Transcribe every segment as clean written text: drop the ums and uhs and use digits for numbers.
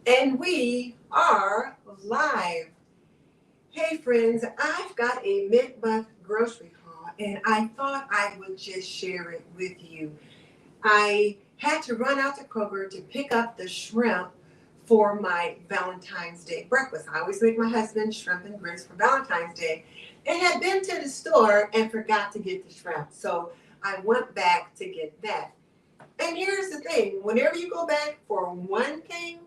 And we are live. Hey friends, I've got a mid-month grocery haul and I thought I would just share it with you. I had to run out to Kroger to pick up the shrimp for my Valentine's Day breakfast. I always make my husband shrimp and grits for Valentine's Day and had been to the store and forgot to get the shrimp. So I went back to get that. And here's the thing, whenever you go back for one thing,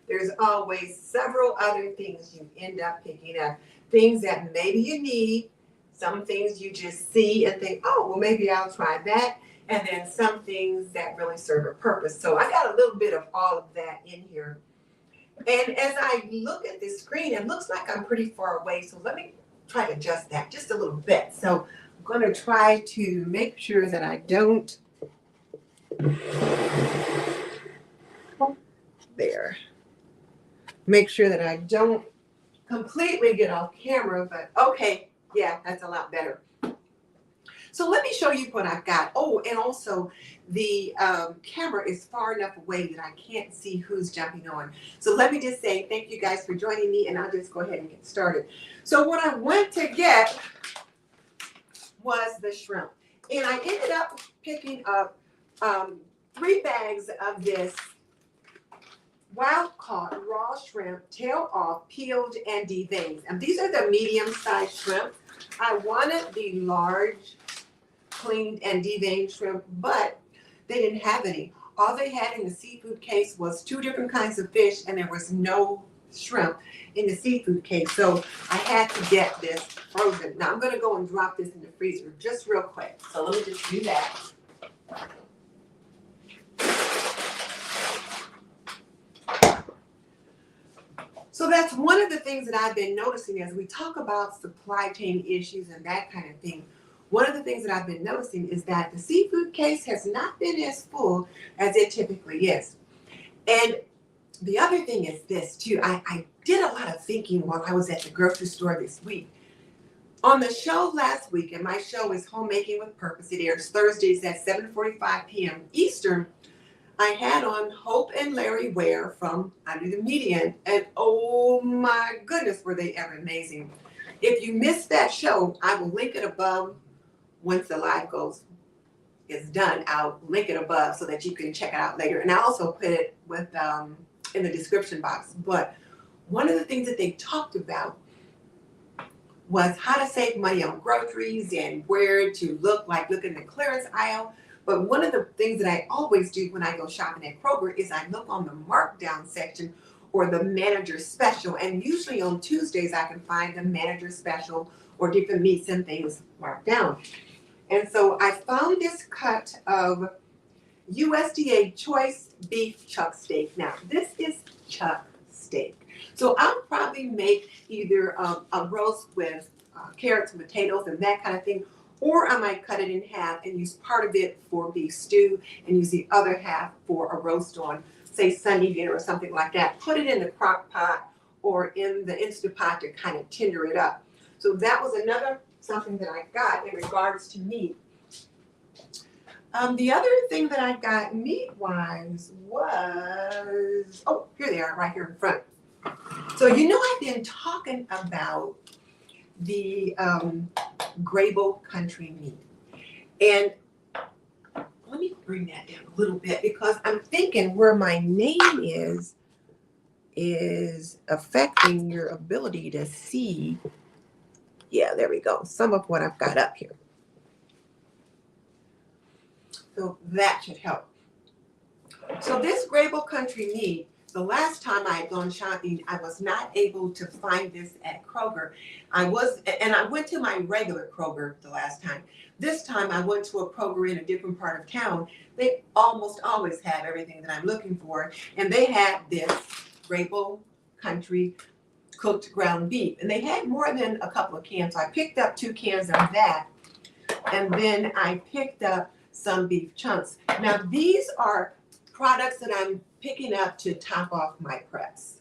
there's always several other things you end up picking up. Things that maybe you need, some things you just see and think, oh, well, maybe I'll try that. And then some things that really serve a purpose. So I got a little bit of all of that in here. And as I look at this screen, it looks like I'm pretty far away. So let me try to adjust that just a little bit. So I'm going to try to make sure that I don't. There. Make sure that I don't completely get off camera, but okay, yeah, that's a lot better. So let me show you what I've got. Oh, and also the camera is far enough away that I can't see who's jumping on. So let me just say thank you guys for joining me, and I'll just go ahead and get started. So what I went to get was the shrimp, and I ended up picking up 3 bags of this wild caught raw shrimp, tail off, peeled, and deveined. And these are the medium-sized shrimp. I wanted the large, cleaned, and deveined shrimp, but they didn't have any. All they had in the seafood case was 2 different kinds of fish, and there was no shrimp in the seafood case. So I had to get this frozen. Now I'm going to go and drop this in the freezer just real quick. So let me just do that. So that's one of the things that I've been noticing as we talk about supply chain issues and that kind of thing. One of the things that I've been noticing is that the seafood case has not been as full as it typically is. And the other thing is this too. I did a lot of thinking while I was at the grocery store this week. On the show last week, and my show is Homemaking with Purpose. It airs Thursdays at 7:45 p.m. Eastern. I had on Hope and Larry Ware from Under the Median, and oh my goodness, were they ever amazing. If you missed that show, I will link it above once the live is done. I'll link it above so that you can check it out later. And I also put it with in the description box. But one of the things that they talked about was how to save money on groceries and where to look in the clearance aisle. But one of the things that I always do when I go shopping at Kroger is I look on the markdown section or the manager special. And usually on Tuesdays, I can find the manager special or different meats and things marked down. And so I found this cut of USDA choice beef chuck steak. Now, this is chuck steak. So I'll probably make either a roast with carrots and potatoes and that kind of thing, or I might cut it in half and use part of it for beef stew and use the other half for a roast on, say, Sunday dinner or something like that. Put it in the crock pot or in the Instant Pot to kind of tender it up. So that was another something that I got in regards to meat. The other thing that I got meat-wise was, oh, here they are right here in front. So I've been talking about the Grable country meat. And let me bring that down a little bit because I'm thinking where my name is affecting your ability to see. Yeah, there we go. Some of what I've got up here. So that should help. So this Grable country meat, the last time I had gone shopping, I was not able to find this at Kroger. I went to my regular Kroger the last time. This time I went to a Kroger in a different part of town. They almost always have everything that I'm looking for. And they had this Grable country cooked ground beef. And they had more than a couple of cans. So I picked up 2 cans of that. And then I picked up some beef chunks. Now these are products that I'm picking up to top off my preps.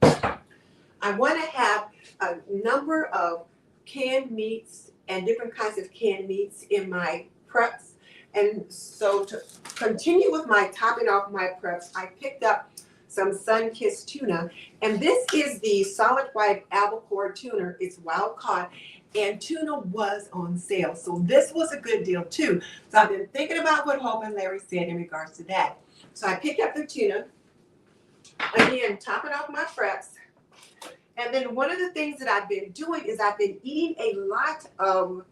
I want to have a number of canned meats and different kinds of canned meats in my preps. And so to continue with my topping off my preps, I picked up some sun-kissed tuna. And this is the solid white albacore tuna. It's wild caught. And tuna was on sale. So this was a good deal too. So I've been thinking about what Hope and Larry said in regards to that. So I picked up the tuna. Again, topping off my preps. And then one of the things that I've been doing is I've been eating a lot of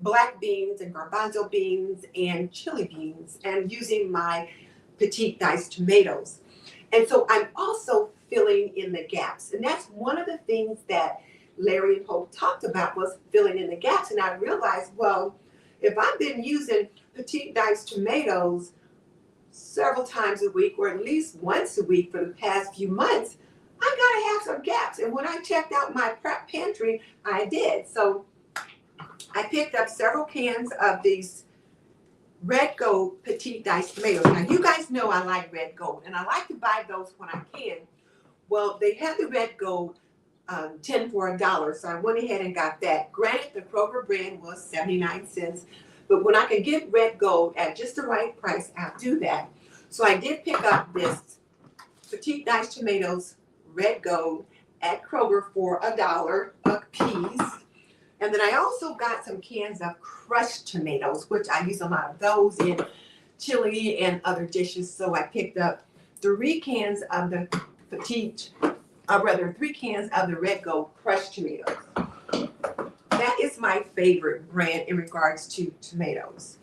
black beans and garbanzo beans and chili beans and using my petite diced tomatoes. And so I'm also filling in the gaps. And that's one of the things that Larry and Hope talked about, was filling in the gaps. And I realized, well, if I've been using petite diced tomatoes several times a week, or at least once a week for the past few months, I gotta have some gaps. And when I checked out my prep pantry, I did. So I picked up several cans of these red gold petite diced tomatoes. Now you guys know I like red gold, and I like to buy those when I can. Well, they had the red gold 10 for $1, so I went ahead and got that. Granted, the Kroger brand was 79 cents, but when I can get red gold at just the right price, I'll do that. So I did pick up this petite diced tomatoes, red gold, at Kroger for $1 a piece. And then I also got some cans of crushed tomatoes, which I use a lot of those in chili and other dishes. So I picked up 3 cans of the three cans of the red gold crushed tomatoes. That is my favorite brand in regards to tomatoes.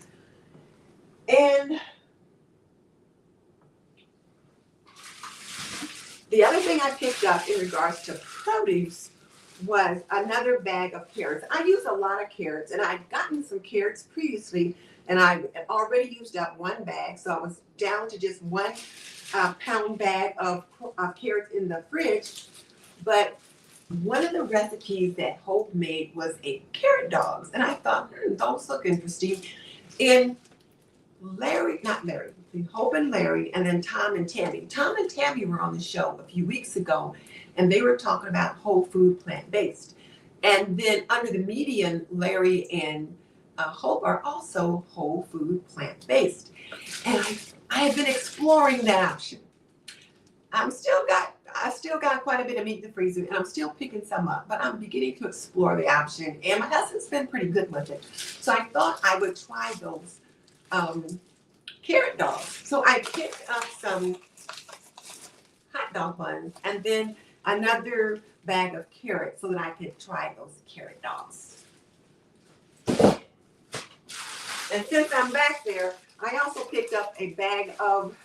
And the other thing I picked up in regards to produce was another bag of carrots. I use a lot of carrots, and I'd gotten some carrots previously, and I already used up one bag, so I was down to just 1 pound bag of carrots in the fridge. But one of the recipes that Hope made was a carrot dogs, and I thought, those look interesting. And Hope and Larry, and then Tom and Tammy. Tom and Tammy were on the show a few weeks ago, and they were talking about whole food plant-based. And then under the median, Larry and Hope are also whole food plant-based. And I have been exploring that option. I've still got quite a bit of meat in the freezer, and I'm still picking some up, but I'm beginning to explore the option, and my husband's been pretty good with it. So I thought I would try those carrot dogs. So I picked up some hot dog buns and then another bag of carrots so that I could try those carrot dogs. And since I'm back there, I also picked up a bag of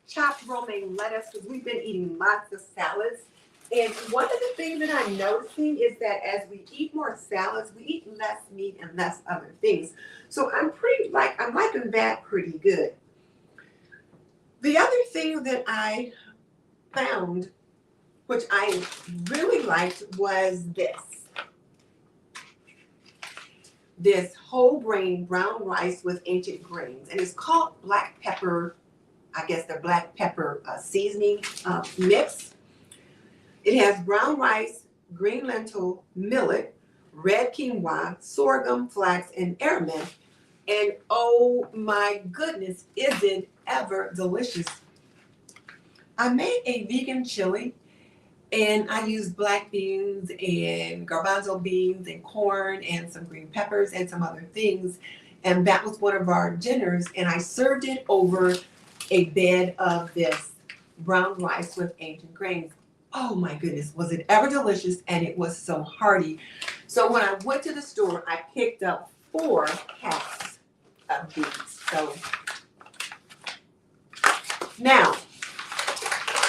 chopped romaine lettuce, because we've been eating lots of salads. And one of the things that I'm noticing is that as we eat more salads, we eat less meat and less other things. So I'm liking that pretty good. The other thing that I found, which I really liked, was this whole grain brown rice with ancient grains, and it's called black pepper. I guess the black pepper seasoning mix. It has brown rice, green lentil, millet, red quinoa, sorghum, flax, and airment. And oh my goodness, is it ever delicious. I made a vegan chili, and I used black beans and garbanzo beans and corn and some green peppers and some other things. And that was one of our dinners. And I served it over a bed of this brown rice with ancient grains. Oh my goodness, was it ever delicious, and it was so hearty. So when I went to the store, I picked up 4 packs of these. So now,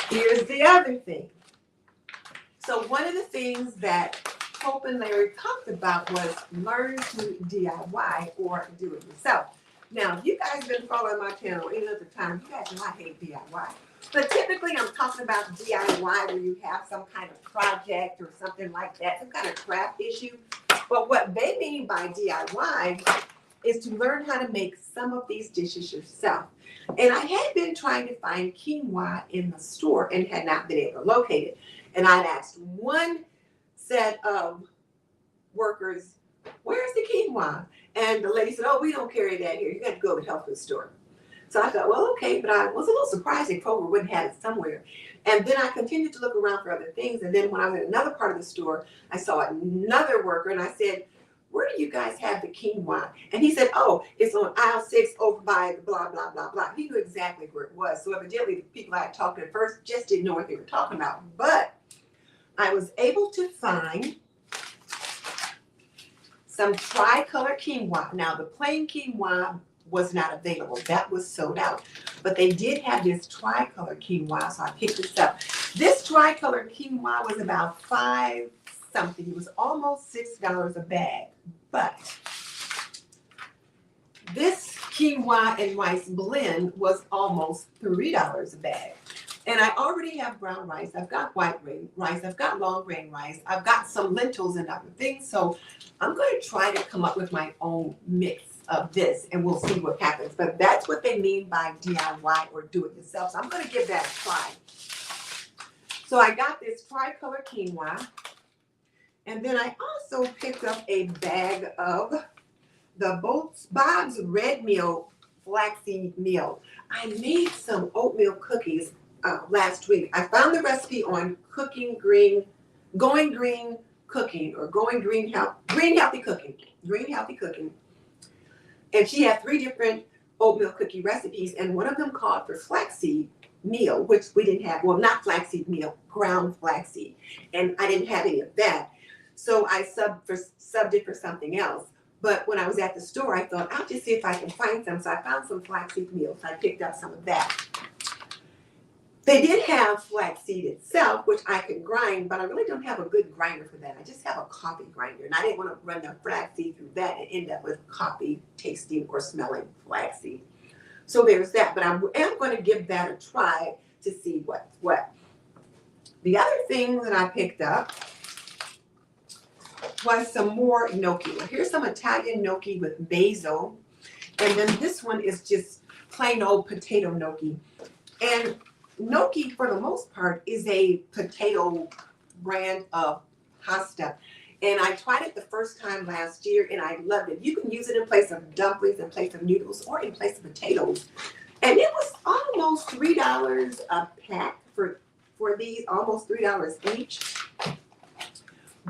here's the other thing. So one of the things that Hope and Larry talked about was learn to DIY or do it yourself. Now, if you guys have been following my channel any other time, you guys know I hate DIY. But typically I'm talking about DIY where you have some kind of project or something like that, some kind of craft issue. But what they mean by DIY is to learn how to make some of these dishes yourself. And I had been trying to find quinoa in the store and had not been able to locate it. And I'd asked one set of workers, where's the quinoa? And the lady said, oh, we don't carry that here. You got to go to the health food store. So I thought, well, okay, but I was a little surprised that Kroger wouldn't have it somewhere. And then I continued to look around for other things. And then when I was in another part of the store, I saw another worker and I said, where do you guys have the quinoa? And he said, oh, it's on aisle 6 over by the blah, blah, blah, blah. He knew exactly where it was. So evidently the people I had talked to at first just didn't know what they were talking about. But I was able to find some tricolor quinoa. Now the plain quinoa was not available. That was sold out. But they did have this tricolor quinoa, so I picked this up. This tricolor quinoa was about $5 something. It was almost $6 a bag. But this quinoa and rice blend was almost $3 a bag. And I already have brown rice. I've got white rice. I've got long grain rice. I've got some lentils and other things. So I'm going to try to come up with my own mix of this and we'll see what happens. But that's what they mean by DIY or do it yourself. So I'm going to give that a try. So I got this tricolor quinoa. And then I also picked up a bag of the Bob's Red Meal flaxseed meal. I made some oatmeal cookies last week. I found the recipe on Going Green Cooking or Green Healthy Cooking. And she had 3 different oatmeal cookie recipes, and one of them called for flaxseed meal, which we didn't have. Well, not flaxseed meal, ground flaxseed. And I didn't have any of that. So I subbed it for something else. But when I was at the store, I thought, I'll just see if I can find some. So I found some flaxseed meal. So I picked up some of that. They did have flaxseed itself, which I could grind, but I really don't have a good grinder for that. I just have a coffee grinder, and I didn't want to run the flaxseed through that and end up with coffee tasting or smelling flaxseed. So there's that, but I am going to give that a try to see what's what. The other thing that I picked up was some more gnocchi. Well, here's some Italian gnocchi with basil, and then this one is just plain old potato gnocchi. And gnocchi, for the most part, is a potato brand of pasta. And I tried it the first time last year, and I loved it. You can use it in place of dumplings, in place of noodles, or in place of potatoes. And it was almost $3 a pack for these, almost $3 each.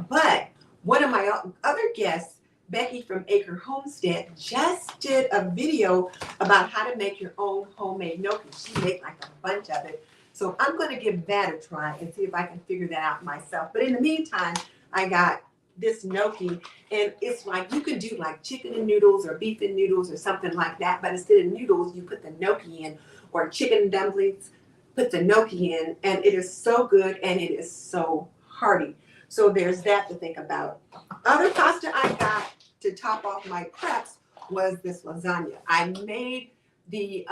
But one of my other guests, Becky from Acre Homestead, just did a video about how to make your own homemade gnocchi. She made like a bunch of it. So I'm going to give that a try and see if I can figure that out myself. But in the meantime, I got this gnocchi, and it's like you can do like chicken and noodles or beef and noodles or something like that. But instead of noodles, you put the gnocchi in, or chicken dumplings, put the gnocchi in, and it is so good and it is so hearty. So there's that to think about. Other pasta I got to top off my preps was this lasagna. I made the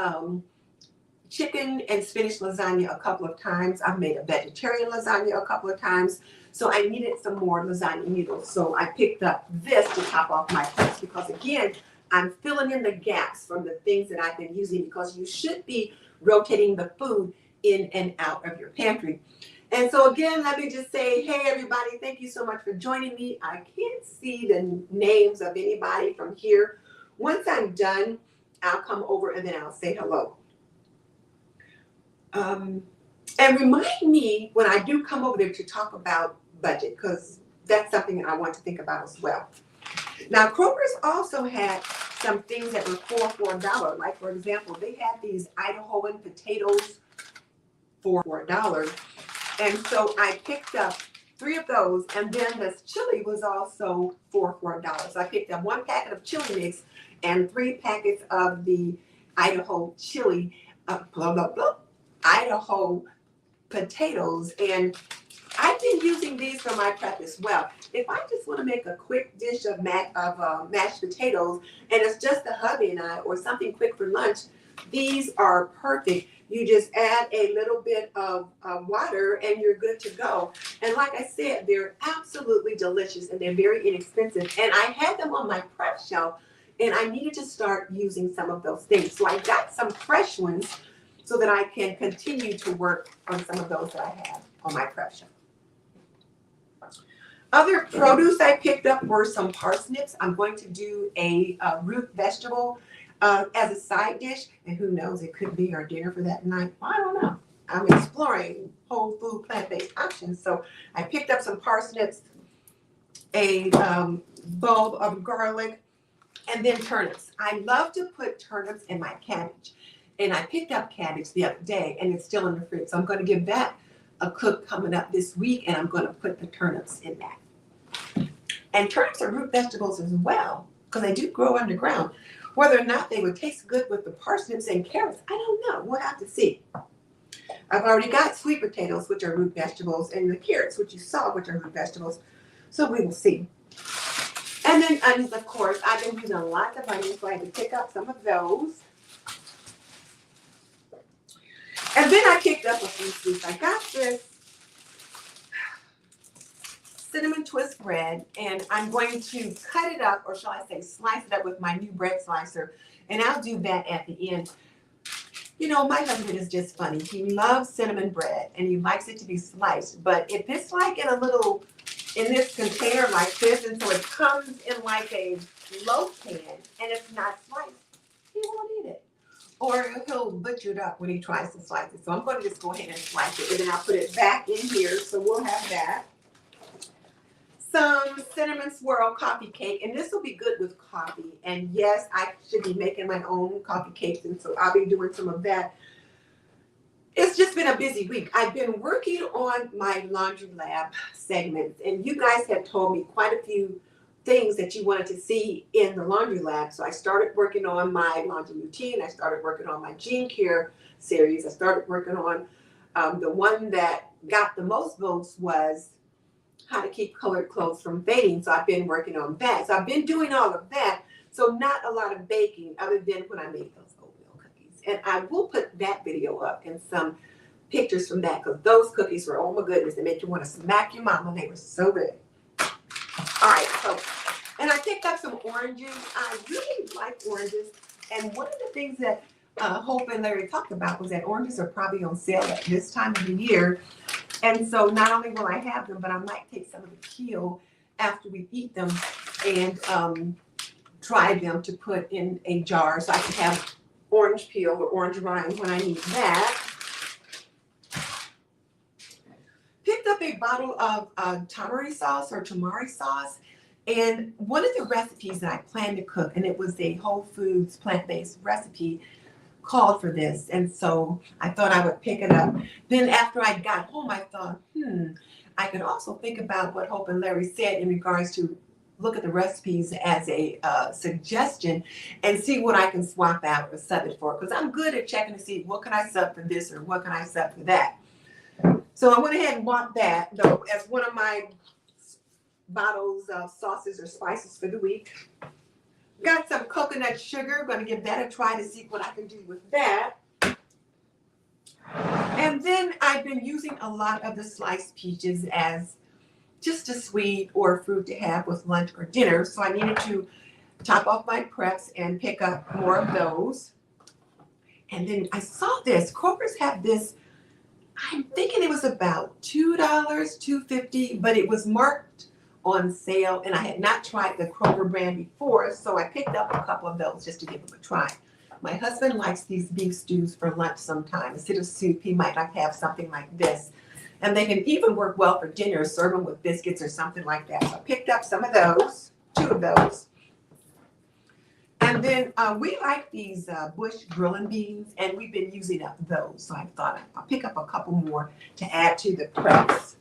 chicken and spinach lasagna a couple of times. I've made a vegetarian lasagna a couple of times. So I needed some more lasagna noodles. So I picked up this to top off my preps because, again, I'm filling in the gaps from the things that I've been using, because you should be rotating the food in and out of your pantry. And so again, let me just say, hey, everybody, thank you so much for joining me. I can't see the names of anybody from here. Once I'm done, I'll come over and then I'll say hello. And remind me when I do come over there to talk about budget, because that's something I want to think about as well. Now, Kroger's also had some things that were $4. Like, for example, they had these Idahoan potatoes for $4. And so I picked up 3 of those, and then this chili was also for $4. So I picked up 1 packet of chili mix and 3 packets of the Idaho chili, Idaho potatoes. And I've been using these for my prep as well. If I just want to make a quick dish of mashed potatoes, and it's just the hubby and I, or something quick for lunch, these are perfect. You just add a little bit of water and you're good to go. And like I said, they're absolutely delicious and they're very inexpensive. And I had them on my prep shelf, and I needed to start using some of those things. So I got some fresh ones so that I can continue to work on some of those that I have on my prep shelf. Other produce I picked up were some parsnips. I'm going to do a root vegetable. as a side dish. And who knows, it could be our dinner for that night. I don't know. I'm exploring whole food plant-based options. So I picked up some parsnips, a bulb of garlic, and then turnips. I love to put turnips in my cabbage. And I picked up cabbage the other day and it's still in the fridge. So I'm going to give that a cook coming up this week, and I'm going to put the turnips in that. And turnips are root vegetables as well because they do grow underground. Whether or not they would taste good with the parsnips and carrots, I don't know. We'll have to see. I've already got sweet potatoes, which are root vegetables, and the carrots, which you saw, which are root vegetables. So we will see. And then onions, of course. I've been using lots of onions, so I had to pick up some of those. And then I picked up a few sweets. I got this cinnamon twist bread, and I'm going to cut it up, or shall I say slice it up with my new bread slicer. And I'll do that at the end. You know, my husband is just funny. He loves cinnamon bread, and he likes it to be sliced. But if it's like in this container like this, and so it comes in like a loaf pan, and it's not sliced, he won't eat it. Or he'll butcher it up when he tries to slice it. So I'm going to just go ahead and slice it, and then I'll put it back in here. So we'll have that. Some cinnamon swirl coffee cake, and this will be good with coffee. And yes, I should be making my own coffee cakes, and so I'll be doing some of that. It's just been a busy week. I've been working on my laundry lab segments, and you guys have told me quite a few things that you wanted to see in the laundry lab. So I started working on my laundry routine. I started working on my Gene Care series. I started working on the one that got the most votes was how to keep colored clothes from fading. So I've been working on that. So I've been doing all of that. So not a lot of baking other than when I made those oatmeal cookies. And I will put that video up and some pictures from that, because those cookies were, oh my goodness, they make you want to smack your mama. They were so good. All right, so, and I picked up some oranges. I really like oranges. And one of the things that Hope and Larry talked about was that oranges are probably on sale at this time of the year. And so not only will I have them, but I might take some of the peel after we eat them and dry them to put in a jar so I can have orange peel or orange rind when I need that. Picked up a bottle of tamari sauce or tamari sauce. And one of the recipes that I planned to cook, and it was a Whole Foods plant-based recipe, called for this. And so I thought I would pick it up. Then after I got home, I thought, I could also think about what Hope and Larry said in regards to look at the recipes as a suggestion and see what I can swap out or sub it for. Because I'm good at checking to see what can I sub for this or what can I sub for that. So I went ahead and bought that, though, as one of my bottles of sauces or spices for the week. Got some coconut sugar. Going to give that a try to see what I can do with that. And then I've been using a lot of the sliced peaches as just a sweet or fruit to have with lunch or dinner. So I needed to top off my preps and pick up more of those. And then I saw this. Kroger's have this. I'm thinking it was about $2, $2.50, but it was marked on sale, and I had not tried the Kroger brand before, so I picked up a couple of those just to give them a try. My husband likes these beef stews for lunch sometimes. Instead of soup, he might like to have something like this. And they can even work well for dinner, serve them with biscuits or something like that. So I picked up some of those, 2 of those. And then we like these Bush grilling beans, and we've been using up those. So I thought I'll pick up a couple more to add to the preps.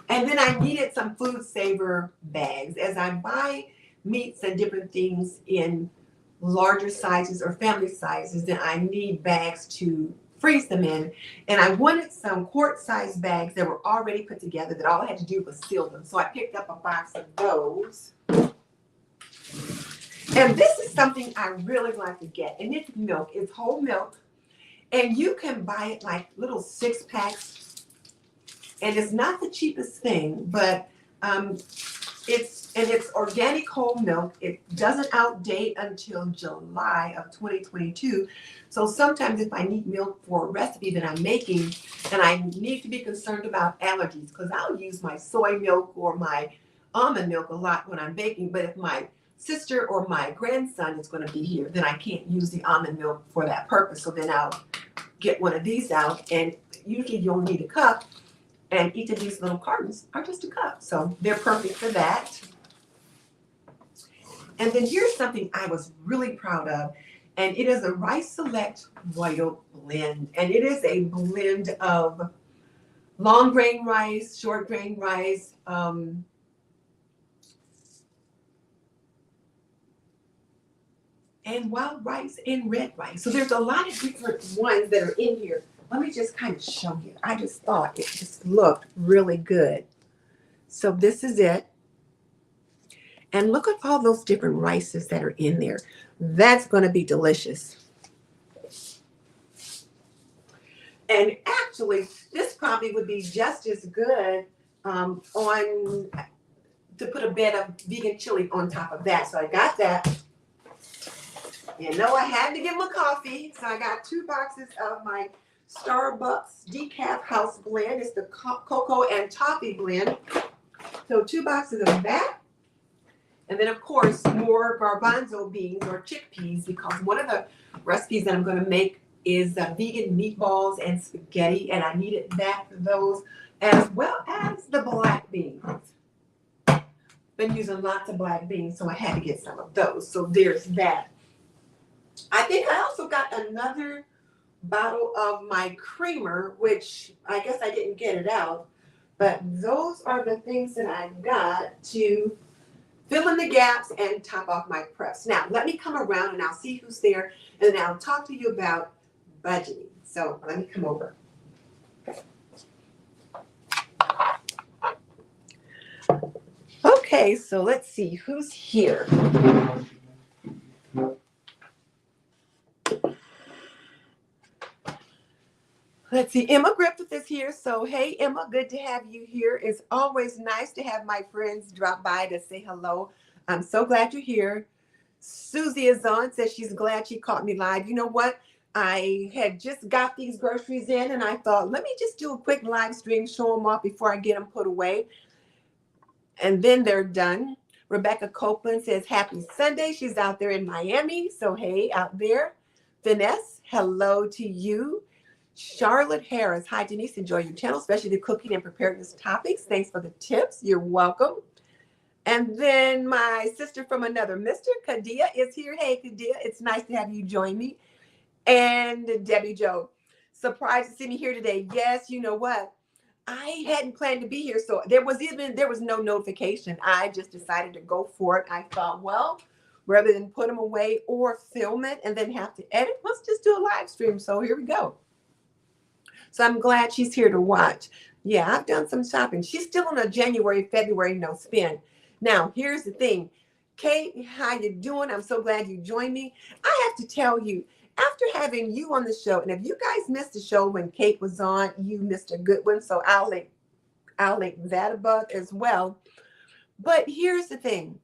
And then I needed some food saver bags. As I buy meats and different things in larger sizes or family sizes, then I need bags to freeze them in. And I wanted some quart-sized bags that were already put together that all I had to do was seal them. So I picked up a box of those. And this is something I really like to get. And it's milk. It's whole milk. And you can buy it like little 6-packs. And it's not the cheapest thing, but it's organic whole milk. It doesn't outdate until July of 2022. So sometimes if I need milk for a recipe that I'm making, and I need to be concerned about allergies, because I'll use my soy milk or my almond milk a lot when I'm baking. But if my sister or my grandson is going to be here, then I can't use the almond milk for that purpose. So then I'll get one of these out, and usually you only need a cup, and each of these little cartons are just a cup. So they're perfect for that. And then here's something I was really proud of, and it is a Rice Select Royal Blend. And it is a blend of long grain rice, short grain rice, and wild rice and red rice. So there's a lot of different ones that are in here. Let me just kind of show you. I just thought it just looked really good. So this is it. And look at all those different rices that are in there. That's going to be delicious. And actually, this probably would be just as good to put a bed of vegan chili on top of that. So I got that. You know, I had to get my coffee. So I got 2 boxes of my Starbucks Decaf House Blend. It's the cocoa and toffee blend. So 2 boxes of that. And then, of course, more garbanzo beans or chickpeas, because one of the recipes that I'm going to make is vegan meatballs and spaghetti, and I needed that for those, as well as the black beans. Been using lots of black beans, so I had to get some of those. So there's that. I think I also got another bottle of my creamer, which I guess I didn't get it out, but those are the things that I got to fill in the gaps and top off my preps. Now, let me come around and I'll see who's there, and then I'll talk to you about budgeting. So let me come over. Okay, so let's see who's here. Let's see, Emma Griffith is here. So, hey, Emma, good to have you here. It's always nice to have my friends drop by to say hello. I'm so glad you're here. Susie is on, says she's glad she caught me live. You know what? I had just got these groceries in, and I thought, let me just do a quick live stream, show them off before I get them put away. And then they're done. Rebecca Copeland says, happy Sunday. She's out there in Miami. So, hey, out there. Vanessa, hello to you. Charlotte Harris. Hi, Denise. Enjoy your channel, especially the cooking and preparedness topics. Thanks for the tips. You're welcome. And then my sister from another mister, Kadia, is here. Hey, Kadia. It's nice to have you join me. And Debbie Jo. Surprised to see me here today. Yes, you know what? I hadn't planned to be here, so there was no notification. I just decided to go for it. I thought, well, rather than put them away or film it and then have to edit, let's just do a live stream. So here we go. So I'm glad she's here to watch. Yeah, I've done some shopping. She's still on a January, February no spend. Now, here's the thing. Kate, how you doing? I'm so glad you joined me. I have to tell you, after having you on the show, and if you guys missed the show when Kate was on, you missed a good one. So I'll link that above as well. But here's the thing.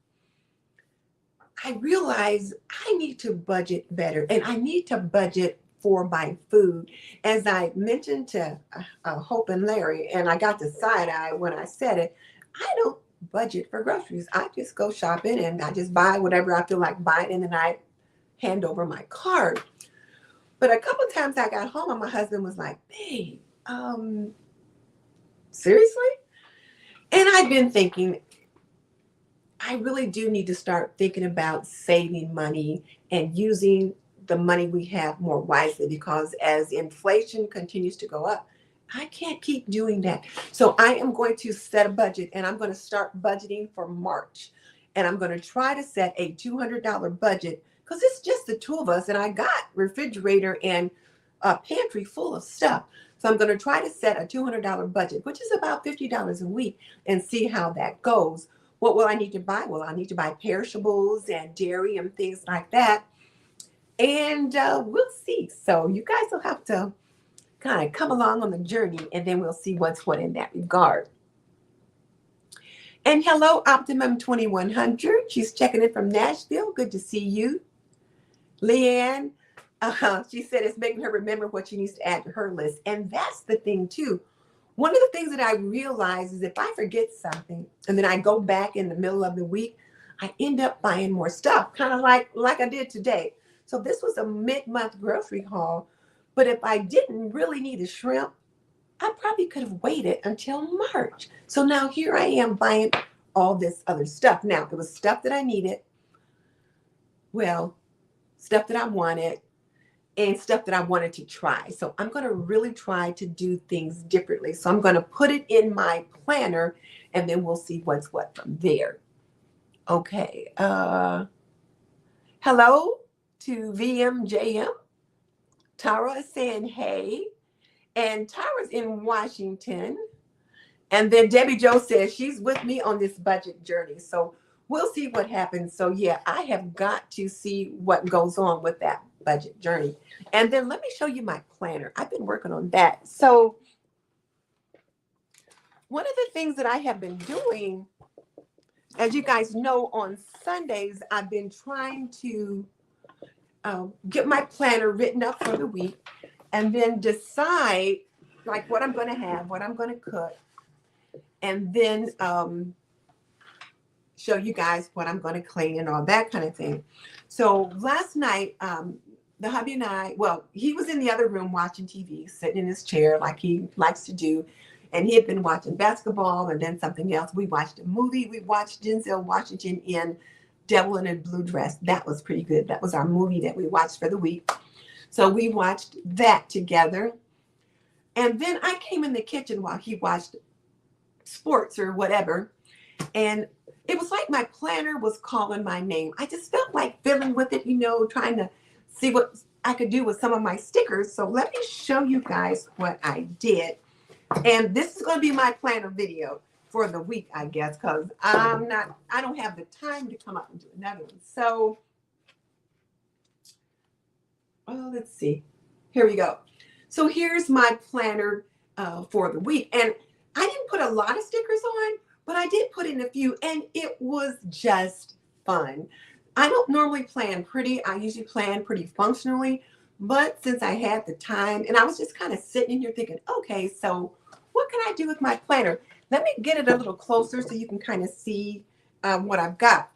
I realize I need to budget better, and I need to budget for my food. As I mentioned to Hope and Larry, and I got the side eye when I said it, I don't budget for groceries. I just go shopping and I just buy whatever I feel like buying, and then I hand over my card. But a couple of times I got home and my husband was like, babe, seriously? And I've been thinking, I really do need to start thinking about saving money and using the money we have more wisely, because as inflation continues to go up, I can't keep doing that. So I am going to set a budget, and I'm going to start budgeting for March. And I'm going to try to set a $200 budget, because it's just the two of us, and I got refrigerator and a pantry full of stuff. So I'm going to try to set a $200 budget, which is about $50 a week, and see how that goes. What will I need to buy? Well, I need to buy perishables and dairy and things like that. And we'll see. So you guys will have to kind of come along on the journey, and then we'll see what's what in that regard. And hello, Optimum 2100. She's checking in from Nashville. Good to see you. Leanne, she said it's making her remember what she needs to add to her list. And that's the thing, too. One of the things that I realize is if I forget something and then I go back in the middle of the week, I end up buying more stuff, kind of like I did today. So this was a mid-month grocery haul, but if I didn't really need a shrimp, I probably could have waited until March. So now here I am buying all this other stuff. Now, it was stuff that I needed, well, stuff that I wanted, and stuff that I wanted to try. So I'm going to really try to do things differently. So I'm going to put it in my planner, and then we'll see what's what from there. Okay. Hello to VMJM. Tara is saying hey. And Tara's in Washington. And then Debbie Jo says she's with me on this budget journey. So we'll see what happens. So yeah, I have got to see what goes on with that budget journey. And then let me show you my planner. I've been working on that. So one of the things that I have been doing, as you guys know, on Sundays, I've been trying to get my planner written up for the week and then decide like what I'm going to have, what I'm going to cook, and then show you guys what I'm going to clean and all that kind of thing. So last night, the hubby and I, well, he was in the other room watching TV, sitting in his chair like he likes to do. And he had been watching basketball and then something else. We watched a movie. We watched Denzel Washington in Devil in a Blue Dress. That was pretty good. That was our movie that we watched for the week. So we watched that together. And then I came in the kitchen while he watched sports or whatever. And it was like my planner was calling my name. I just felt like fiddling with it, trying to see what I could do with some of my stickers. So let me show you guys what I did. And this is going to be my planner video for the week, I guess, because I don't have the time to come up and do another one. So, let's see. Here we go. So here's my planner for the week. And I didn't put a lot of stickers on, but I did put in a few, and it was just fun. I don't normally plan pretty. I usually plan pretty functionally. But since I had the time, and I was just kind of sitting in here thinking, okay, so what can I do with my planner? Let me get it a little closer so you can kind of see what I've got.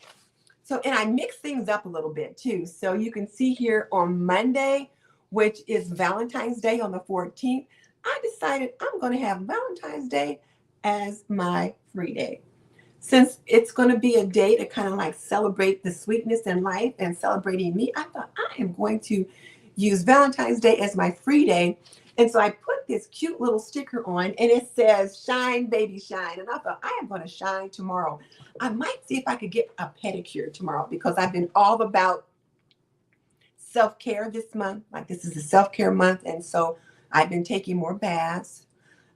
So, and I mix things up a little bit too. So you can see here on Monday, which is Valentine's Day on the 14th, I decided I'm going to have Valentine's Day as my free day. Since it's going to be a day to kind of like celebrate the sweetness in life and celebrating me, I thought I am going to use Valentine's Day as my free day. And so I put this cute little sticker on and it says, shine, baby, shine. And I thought, I am going to shine tomorrow. I might see if I could get a pedicure tomorrow because I've been all about self-care this month. Like this is a self-care month. And so I've been taking more baths.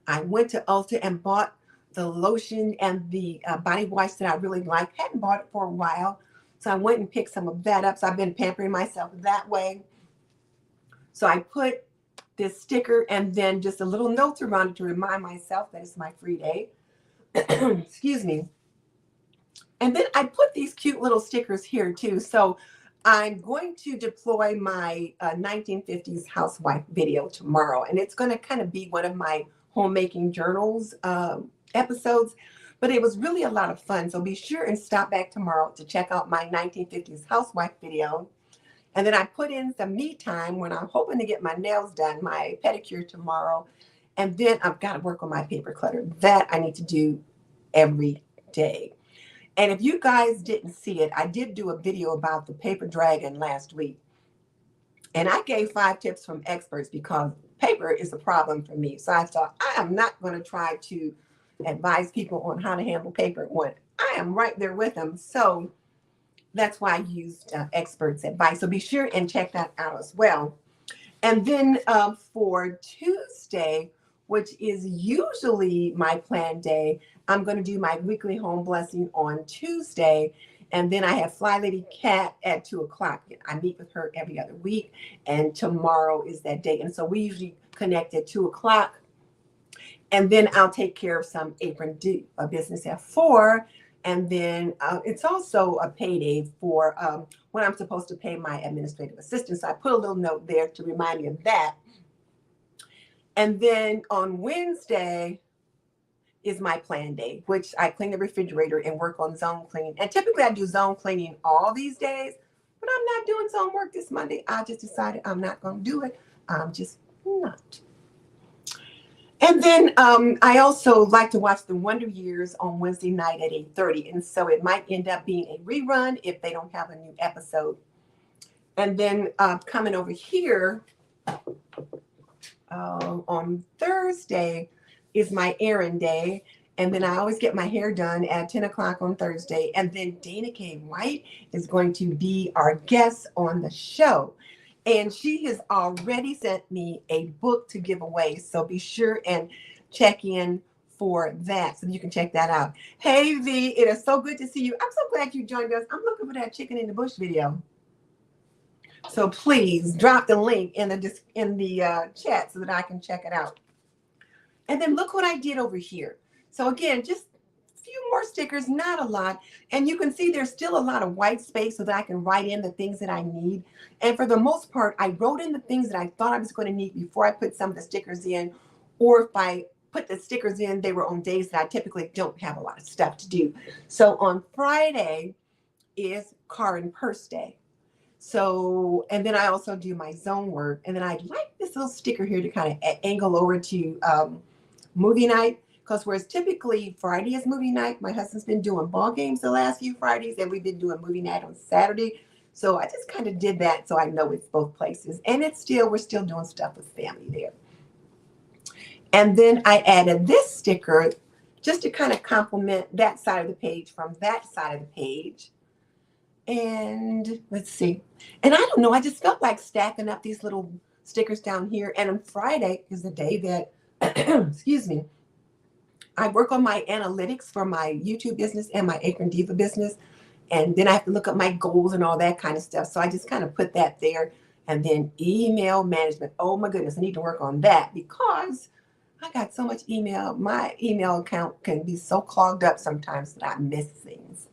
I went to Ulta and bought the lotion and the body wash that I really like. Hadn't bought it for a while. So I went and picked some of that up. So I've been pampering myself that way. So I put this sticker and then just a little note around it to remind myself that it's my free day. Excuse me. And then I put these cute little stickers here too. So I'm going to deploy my 1950s housewife video tomorrow. And it's going to kind of be one of my homemaking journals episodes. But it was really a lot of fun. So be sure and stop back tomorrow to check out my 1950s housewife video. And then I put in some me time when I'm hoping to get my nails done, my pedicure tomorrow. And then I've got to work on my paper clutter. That I need to do every day. And if you guys didn't see it, I did do a video about the paper dragon last week. And I gave 5 tips from experts because paper is a problem for me. So I thought I am not going to try to advise people on how to handle paper when I am right there with them. So that's why I used experts' advice. So be sure and check that out as well. And then for Tuesday, which is usually my planned day, I'm going to do my weekly home blessing on Tuesday. And then I have Fly Lady Cat at 2 o'clock. I meet with her every other week. And tomorrow is that day. And so we usually connect at 2 o'clock. And then I'll take care of some apron business at 4. And then it's also a payday for when I'm supposed to pay my administrative assistant. So I put a little note there to remind me of that. And then on Wednesday is my plan day, which I clean the refrigerator and work on zone cleaning. And typically I do zone cleaning all these days, but I'm not doing zone work this Monday. I just decided I'm not going to do it. I'm just not. And then I also like to watch The Wonder Years on Wednesday night at 8:30. And so it might end up being a rerun if they don't have a new episode. And then coming over here on Thursday is my errand day. And then I always get my hair done at 10 o'clock on Thursday. And then Dana K. White is going to be our guest on the show. And she has already sent me a book to give away. So be sure and check in for that so you can check that out. Hey, V, it is so good to see you. I'm so glad you joined us. I'm looking for that chicken in the bush video. So please drop the link in the chat so that I can check it out. And then look what I did over here. So again, just a few more stickers, not a lot. And you can see there's still a lot of white space so that I can write in the things that I need. And for the most part, I wrote in the things that I thought I was going to need before I put some of the stickers in. Or if I put the stickers in, they were on days that I typically don't have a lot of stuff to do. So on Friday is car and purse day. So, and then I also do my zone work. And then I like this little sticker here to kind of angle over to movie night. Because whereas typically Friday is movie night, my husband's been doing ball games the last few Fridays, and we've been doing movie night on Saturday. So I just kind of did that so I know it's both places. And we're still doing stuff with family there. And then I added this sticker just to kind of complement that side of the page from that side of the page. And let's see. And I don't know, I just felt like stacking up these little stickers down here. And on Friday is the day that, excuse me, I work on my analytics for my YouTube business and my Acre Diva business. And then I have to look up my goals and all that kind of stuff. So I just kind of put that there. And then email management. Oh my goodness, I need to work on that because I got so much email. My email account can be so clogged up sometimes that I miss things.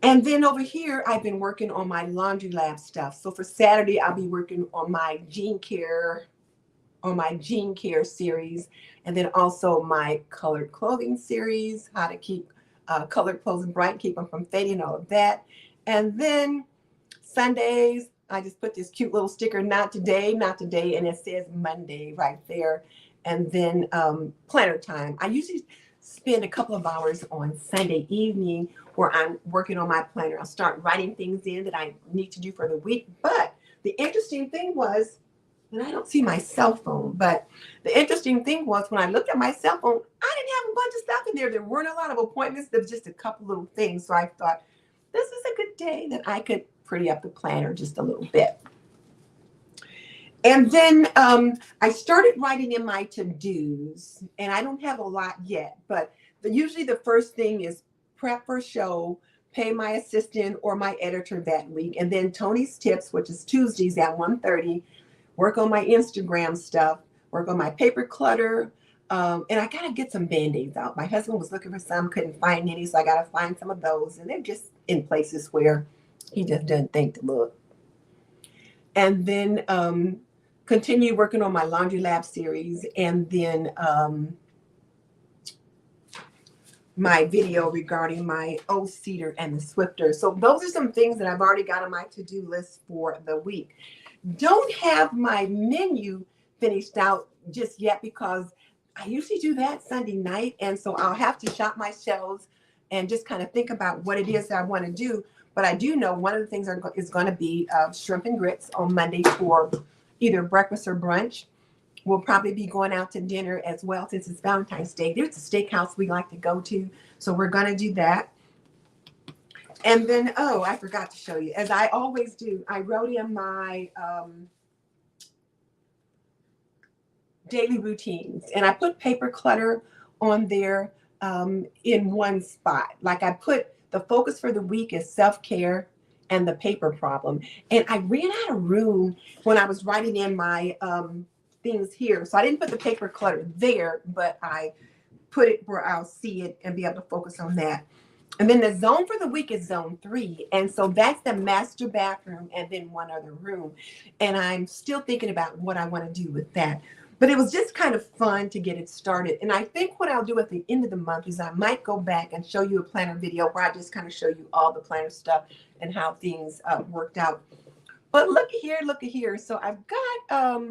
And then over here, I've been working on my laundry lab stuff. So for Saturday, I'll be working on my Gene Care series, and then also my colored clothing series, how to keep colored clothes bright, keep them from fading, all of that. And then Sundays, I just put this cute little sticker, not today, and it says Monday right there. And then planner time. I usually spend a couple of hours on Sunday evening where I'm working on my planner. I'll start writing things in that I need to do for the week. But the interesting thing was, and I don't see my cell phone, but the interesting thing was when I looked at my cell phone, I didn't have a bunch of stuff in there. There weren't a lot of appointments. There was just a couple little things. So I thought, this is a good day that I could pretty up the planner just a little bit. And then I started writing in my to-dos, and I don't have a lot yet, but usually the first thing is prep for show, pay my assistant or my editor that week, and then Tony's Tips, which is Tuesdays at 1:30, work on my Instagram stuff, work on my paper clutter, and I got to get some Band-Aids out. My husband was looking for some, couldn't find any, so I got to find some of those, and they're just in places where he just doesn't think to look. And then continue working on my laundry lab series, and then my video regarding my O-Cedar and the Swifter. So those are some things that I've already got on my to-do list for the week. Don't have my menu finished out just yet because I usually do that Sunday night. And so I'll have to shop my shelves and just kind of think about what it is that I want to do. But I do know one of the things is going to be shrimp and grits on Monday for either breakfast or brunch. We'll probably be going out to dinner as well since it's Valentine's Day. There's a steakhouse we like to go to. So we're going to do that. And then, oh, I forgot to show you. As I always do, I wrote in my daily routines. And I put paper clutter on there in one spot. Like I put the focus for the week is self-care and the paper problem. And I ran out of room when I was writing in my things here. So I didn't put the paper clutter there, but I put it where I'll see it and be able to focus on that. And then the zone for the week is zone 3. And so that's the master bathroom and then one other room. And I'm still thinking about what I want to do with that. But it was just kind of fun to get it started. And I think what I'll do at the end of the month is I might go back and show you a planner video where I just kind of show you all the planner stuff and how things worked out. But look at here, look at here. So I've got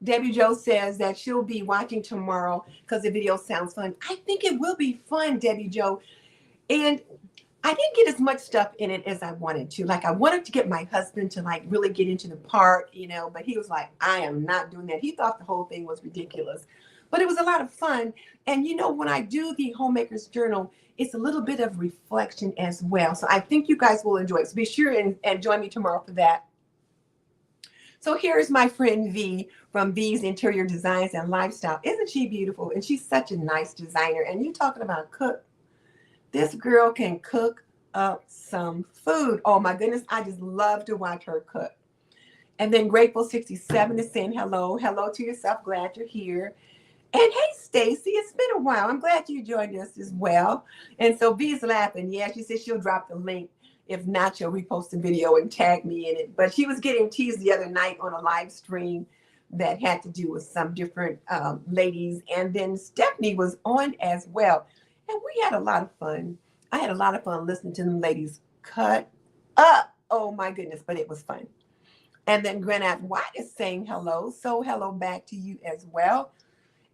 Debbie Jo says that she'll be watching tomorrow because the video sounds fun. I think it will be fun, Debbie Jo. And I didn't get as much stuff in it as I wanted to. Like I wanted to get my husband to like really get into the part, you know, but he was like, I am not doing that. He thought the whole thing was ridiculous, but it was a lot of fun. And you know, when I do the Homemaker's Journal, it's a little bit of reflection as well. So I think you guys will enjoy it. So be sure and join me tomorrow for that. So here's my friend V from V's Interior Designs and Lifestyle. Isn't she beautiful? And she's such a nice designer. And you talking about cook. This girl can cook up some food. Oh my goodness, I just love to watch her cook. And then Grateful 67 is saying hello. Hello to yourself. Glad you're here. And hey, Stacy, it's been a while. I'm glad you joined us as well. And so V's laughing. Yeah, she said she'll drop the link. If not, she'll repost the video and tag me in it. But she was getting teased the other night on a live stream that had to do with some different ladies. And then Stephanie was on as well. And we had a lot of fun. I had a lot of fun listening to them ladies cut up. Oh my goodness, but it was fun. And then Granat White is saying hello. So hello back to you as well.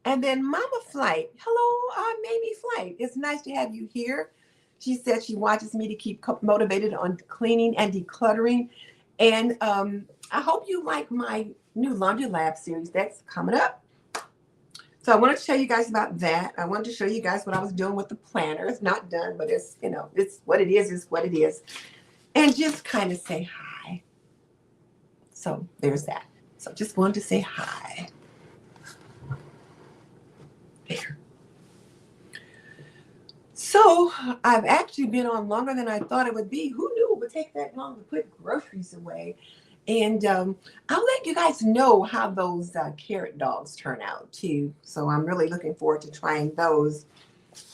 And then Mama Flight. Hello, Mamie Flight. It's nice to have you here. She said she watches me to keep motivated on cleaning and decluttering. And I hope you like my new Laundry Lab series that's coming up. So I wanted to show you guys about that. I wanted to show you guys what I was doing with the planner. It's not done, but it's, you know, it's what it is what it is. And just kind of say hi. So there's that. So just wanted to say hi. There. So I've actually been on longer than I thought it would be. Who knew it would take that long to put groceries away? And I'll let you guys know how those carrot dogs turn out too. So I'm really looking forward to trying those.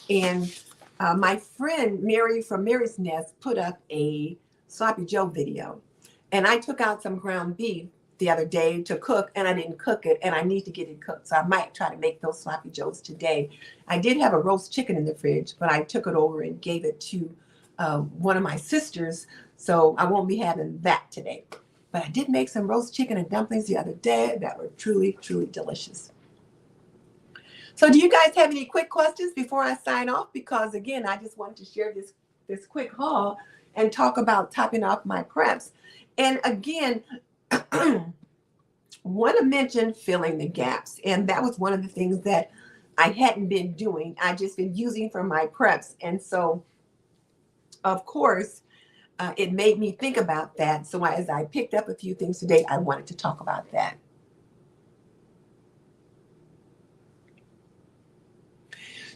And my friend Mary from Mary's Nest put up a Sloppy Joe video. And I took out some ground beef the other day to cook, and I didn't cook it, and I need to get it cooked. So I might try to make those Sloppy Joes today. I did have a roast chicken in the fridge, but I took it over and gave it to one of my sisters. So I won't be having that today. But I did make some roast chicken and dumplings the other day that were truly, truly delicious. So do you guys have any quick questions before I sign off? Because again, I just wanted to share this quick haul and talk about topping off my preps. And again, want to mention filling the gaps. And that was one of the things that I hadn't been doing. I just been using for my preps. And so, of course, it made me think about that. So as I picked up a few things today, I wanted to talk about that.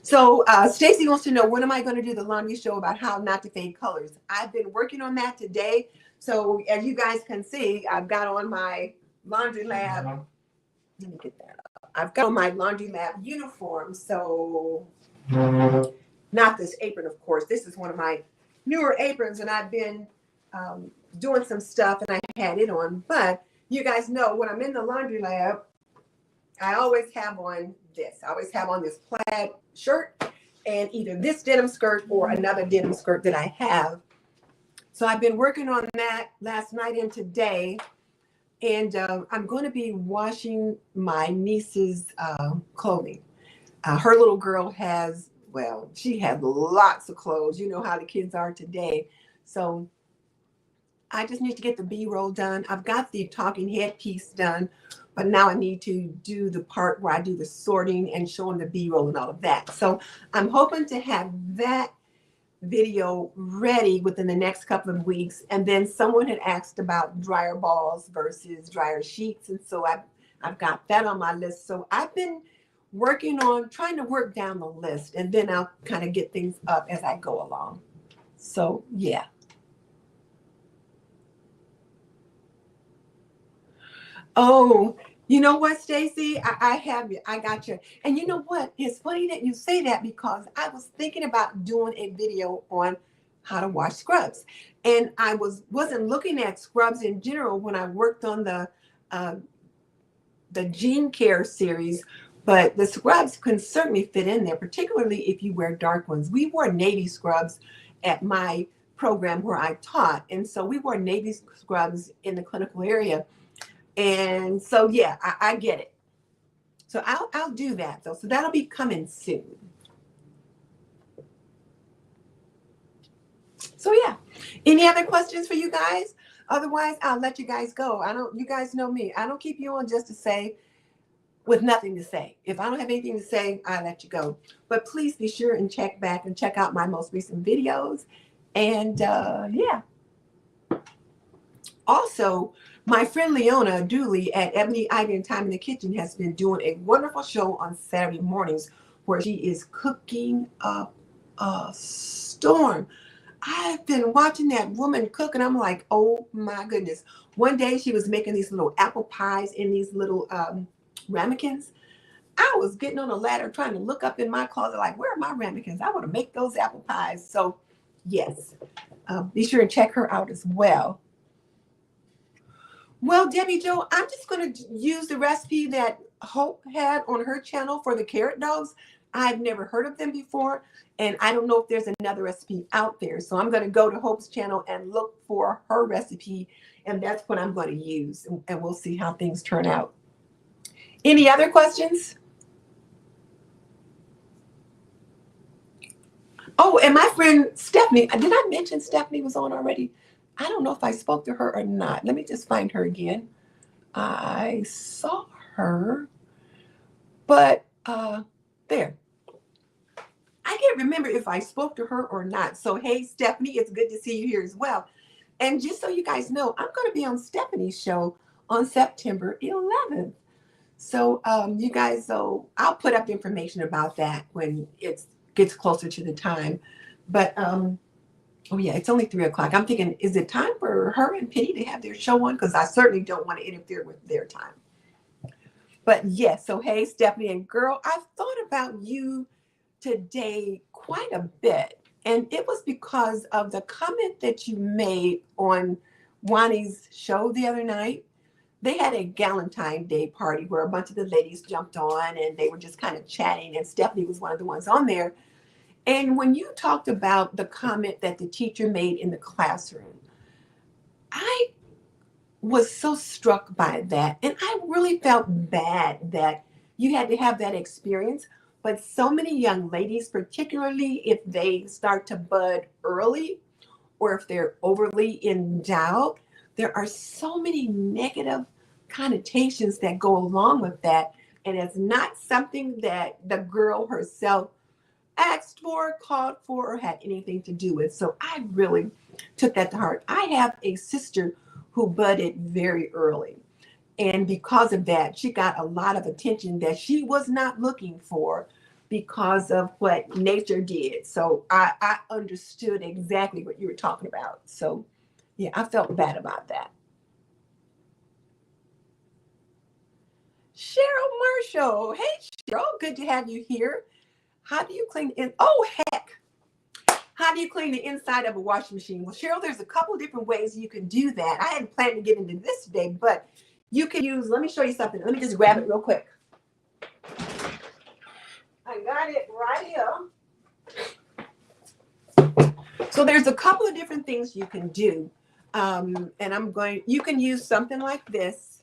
So Stacy wants to know, when am I going to do the laundry show about how not to fade colors? I've been working on that today. So as you guys can see, I've got on my Laundry Lab. Let me get that up. I've got on my Laundry Lab uniform. So not this apron, of course. This is one of my newer aprons, and I've been doing some stuff, and I had it on. But you guys know when I'm in the Laundry Lab, I always have on this. I always have on this plaid shirt and either this denim skirt or another denim skirt that I have. So I've been working on that last night and today. And I'm going to be washing my niece's clothing. Her little girl has, well, she has lots of clothes. You know how the kids are today. So I just need to get the B-roll done. I've got the talking head piece done, but now I need to do the part where I do the sorting and showing the B-roll and all of that. So I'm hoping to have that video ready within the next couple of weeks. And then someone had asked about dryer balls versus dryer sheets. And so I've got that on my list. So I've been working on trying to work down the list, and then I'll kind of get things up as I go along. So yeah. Oh, you know what, Stacy? I have you. I got you. And you know what? It's funny that you say that because I was thinking about doing a video on how to wash scrubs. And I wasn't looking at scrubs in general when I worked on the the Gene Care series, but the scrubs can certainly fit in there, particularly if you wear dark ones. We wore navy scrubs at my program where I taught, and so we wore navy scrubs in the clinical area. And so yeah, I get it. So I'll do that though. So that'll be coming soon. So yeah, any other questions for you guys? Otherwise, I'll let you guys go. You guys know me. I don't keep you on just to say with nothing to say. If I don't have anything to say, I let you go. But please be sure and check back and check out my most recent videos. And yeah. Also, my friend Leona Dooley at Ebony, Ivy, and Time in the Kitchen has been doing a wonderful show on Saturday mornings where she is cooking up a storm. I've been watching that woman cook and I'm like, oh my goodness. One day she was making these little apple pies in these little ramekins. I was getting on a ladder trying to look up in my closet like, where are my ramekins? I want to make those apple pies. So yes, be sure and check her out as well. Well, Debbie Jo, I'm just going to use the recipe that Hope had on her channel for the carrot dogs. I've never heard of them before, and I don't know if there's another recipe out there. So I'm going to go to Hope's channel and look for her recipe, and that's what I'm going to use, and we'll see how things turn out. Any other questions? Oh, and my friend Stephanie, did I mention Stephanie was on already? I don't know if I spoke to her or not. Let me just find her again. I saw her, but there. I can't remember if I spoke to her or not. So, hey, Stephanie, it's good to see you here as well. And just so you guys know, I'm going to be on Stephanie's show on September 11th. So, you guys, so I'll put up information about that when it gets closer to the time. But, oh, yeah, it's only 3 o'clock. I'm thinking, is it time for her and Penny to have their show on? Because I certainly don't want to interfere with their time. But yes, so hey, Stephanie, and girl, I've thought about you today quite a bit. And it was because of the comment that you made on Wani's show the other night. They had a Galentine Day party where a bunch of the ladies jumped on and they were just kind of chatting. And Stephanie was one of the ones on there. And when you talked about the comment that the teacher made in the classroom, I was so struck by that. And I really felt bad that you had to have that experience. But so many young ladies, particularly if they start to bud early or if they're overly endowed, there are so many negative connotations that go along with that. And it's not something that the girl herself asked for, called for, or had anything to do with. So I really took that to heart. I have a sister who budded very early. And because of that, she got a lot of attention that she was not looking for because of what nature did. So I understood exactly what you were talking about. So yeah, I felt bad about that. Cheryl Marshall. Hey, Cheryl, good to have you here. How do you clean in? Oh, heck. How do you clean the inside of a washing machine? Well, Cheryl, there's a couple of different ways you can do that. I hadn't planned to get into this today, but you can use, let me show you something. Let me just grab it real quick. I got it right here. So there's a couple of different things you can do. And you can use something like this,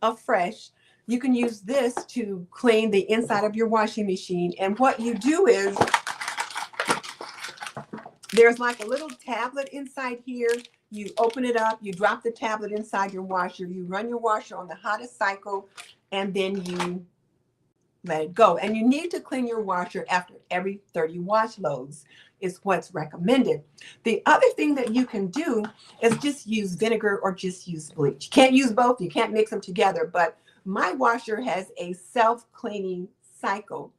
a fresh. You can use this to clean the inside of your washing machine. And what you do is, there's like a little tablet inside here. You open it up, you drop the tablet inside your washer, you run your washer on the hottest cycle, and then you let it go. And you need to clean your washer after every 30 wash loads is what's recommended. The other thing that you can do is just use vinegar or just use bleach. You can't use both, you can't mix them together, but my washer has a self-cleaning cycle.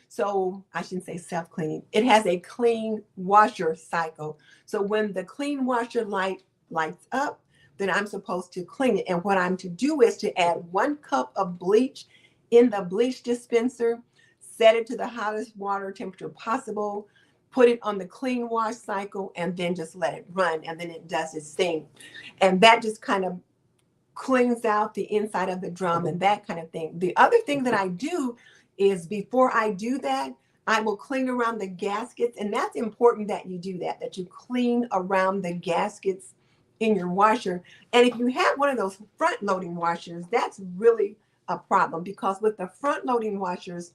So I shouldn't say self-cleaning. It has a clean washer cycle. So when the clean washer light lights up, then I'm supposed to clean it. And what I'm to do is to add 1 cup of bleach in the bleach dispenser, set it to the hottest water temperature possible, put it on the clean wash cycle, and then just let it run. And then it does its thing. And that just kind of cleans out the inside of the drum and that kind of thing. The other thing that I do is before I do that, I will clean around the gaskets. And that's important that you do that, that you clean around the gaskets in your washer. And if you have one of those front loading washers, that's really a problem, because with the front loading washers,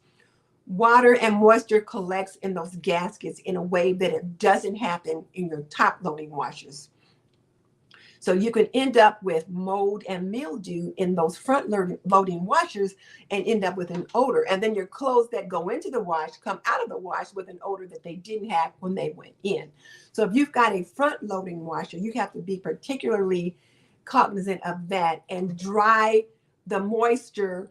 water and moisture collects in those gaskets in a way that it doesn't happen in your top loading washers. So you can end up with mold and mildew in those front loading washers and end up with an odor. And then your clothes that go into the wash come out of the wash with an odor that they didn't have when they went in. So if you've got a front loading washer, you have to be particularly cognizant of that and dry the moisture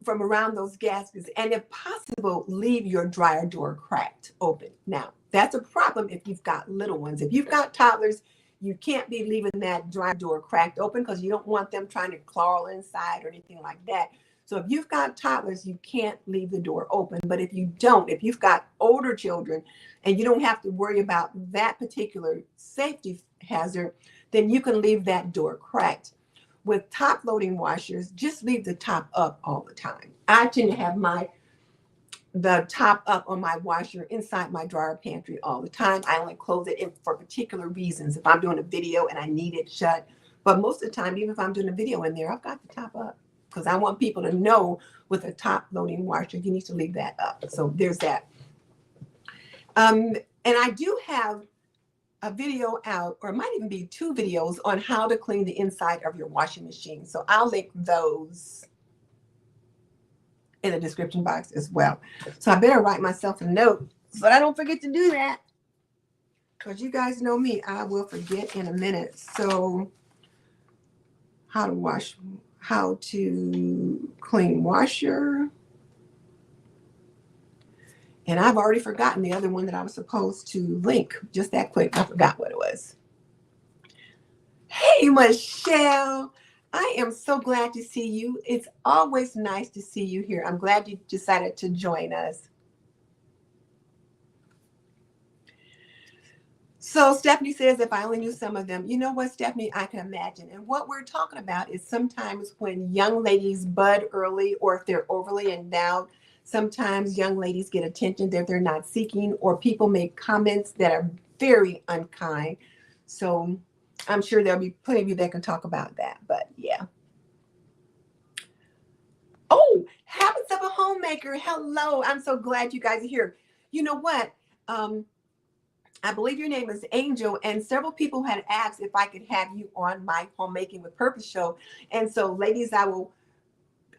from around those gaskets, and if possible, leave your dryer door cracked open. Now, that's a problem if you've got little ones. If you've got toddlers, you can't be leaving that dryer door cracked open because you don't want them trying to crawl inside or anything like that. So if you've got toddlers, you can't leave the door open. But if you don't, if you've got older children and you don't have to worry about that particular safety hazard, then you can leave that door cracked. With top loading washers, just leave the top up all the time. I tend to have the top up on my washer inside my dryer pantry all the time. I only close it in for particular reasons. If I'm doing a video and I need it shut, but most of the time, even if I'm doing a video in there, I've got the top up because I want people to know with a top loading washer, you need to leave that up. So there's that. And I do have a video out, or it might even be 2 videos on how to clean the inside of your washing machine. So I'll link those in the description box as well. So I better write myself a note so I don't forget to do that, because you guys know me, I will forget in a minute. So how to clean washer. And I've already forgotten the other one that I was supposed to link. Just that quick, I forgot what it was. Hey, Michelle. I am so glad to see you. It's always nice to see you here. I'm glad you decided to join us. So Stephanie says, if I only knew some of them. You know what, Stephanie, I can imagine. And what we're talking about is sometimes when young ladies bud early, or if they're overly endowed, sometimes young ladies get attention that they're not seeking, or people make comments that are very unkind. So I'm sure there'll be plenty of you that can talk about that, but yeah. Oh, Habits of a Homemaker. Hello. I'm so glad you guys are here. You know what? I believe your name is Angel, and several people had asked if I could have you on my Homemaking with Purpose show. And so, ladies,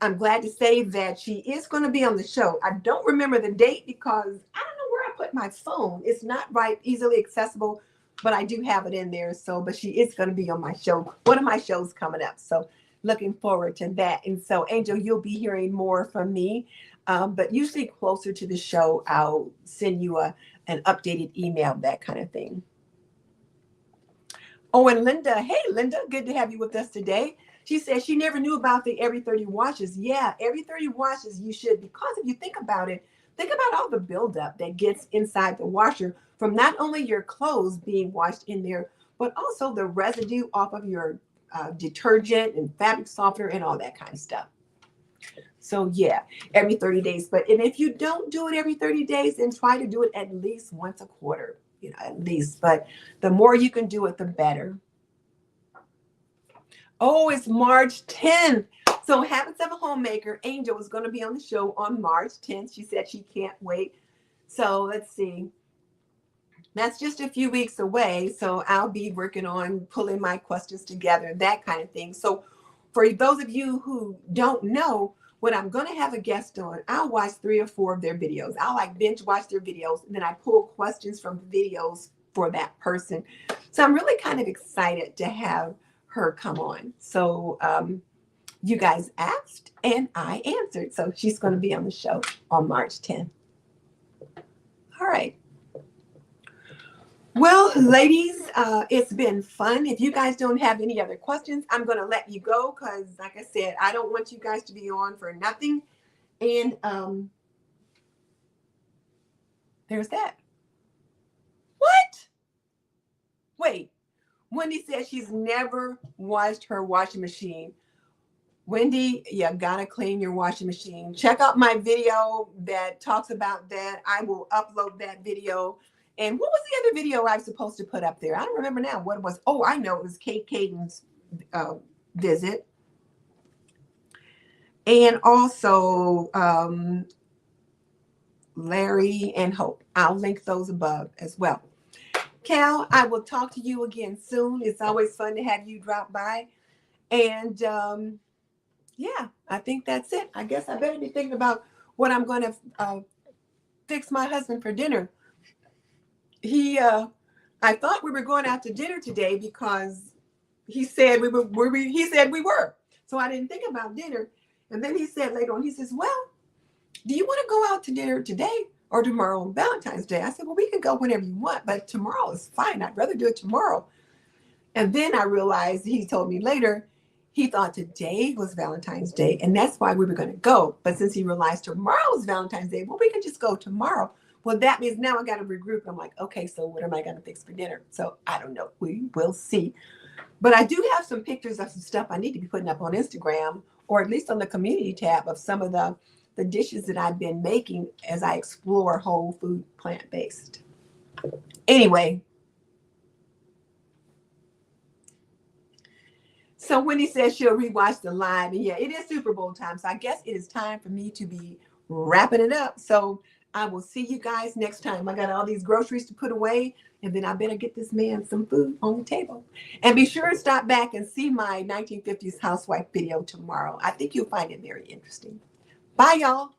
I'm glad to say that she is going to be on the show. I don't remember the date because I don't know where I put my phone. It's not easily accessible, but I do have it in there. So, but she is going to be on my show, one of my shows coming up. So looking forward to that. And so, Angel, you'll be hearing more from me, but usually closer to the show, I'll send you an updated email, that kind of thing. Oh, and Linda. Hey, Linda, good to have you with us today. She says she never knew about the every 30 washes. Yeah, every 30 washes you should, because if you think about it, think about all the buildup that gets inside the washer from not only your clothes being washed in there, but also the residue off of your detergent and fabric softener and all that kind of stuff. So yeah, every 30 days. And if you don't do it every 30 days, then try to do it at least once a quarter, at least. But the more you can do it, the better. Oh, it's March 10th. So Habits of a Homemaker, Angel is going to be on the show on March 10th. She said she can't wait. So let's see. That's just a few weeks away. So I'll be working on pulling my questions together, that kind of thing. So for those of you who don't know, when I'm going to have a guest on, I'll watch 3 or 4 of their videos. I'll binge watch their videos, and then I pull questions from the videos for that person. So I'm really kind of excited to have her come on. So you guys asked and I answered. So she's going to be on the show on March 10th. All right. Well, ladies, it's been fun. If you guys don't have any other questions, I'm going to let you go because, like I said, I don't want you guys to be on for nothing. And there's that. What? Wait, Wendy says she's never washed her washing machine. Wendy, you gotta clean your washing machine. Check out my video that talks about that. I will upload that video. And what was the other video I was supposed to put up there? I don't remember now what it was. Oh, I know it was Kate Caden's visit. And also Larry and Hope. I'll link those above as well. Cal, I will talk to you again soon. It's always fun to have you drop by. And yeah, I think that's it. I guess I better be thinking about what I'm going to fix my husband for dinner. I thought we were going out to dinner today because he said we were. He said we were. So I didn't think about dinner. And then he said later on, he says, "Well, do you want to go out to dinner today or tomorrow on Valentine's Day?" I said, "Well, we can go whenever you want, but tomorrow is fine. I'd rather do it tomorrow." And then I realized, he told me later, he thought today was Valentine's Day, and that's why we were going to go. But since he realized tomorrow is Valentine's Day, well, we can just go tomorrow. Well, that means now I got to regroup. I'm like, okay, so what am I going to fix for dinner? So I don't know. We will see. But I do have some pictures of some stuff I need to be putting up on Instagram, or at least on the community tab, of some of the dishes that I've been making as I explore whole food, plant-based. Anyway. So Wendy says she'll rewatch the live. And yeah, it is Super Bowl time. So I guess it is time for me to be wrapping it up. So I will see you guys next time. I got all these groceries to put away, and then I better get this man some food on the table. And be sure to stop back and see my 1950s housewife video tomorrow. I think you'll find it very interesting. Bye, y'all.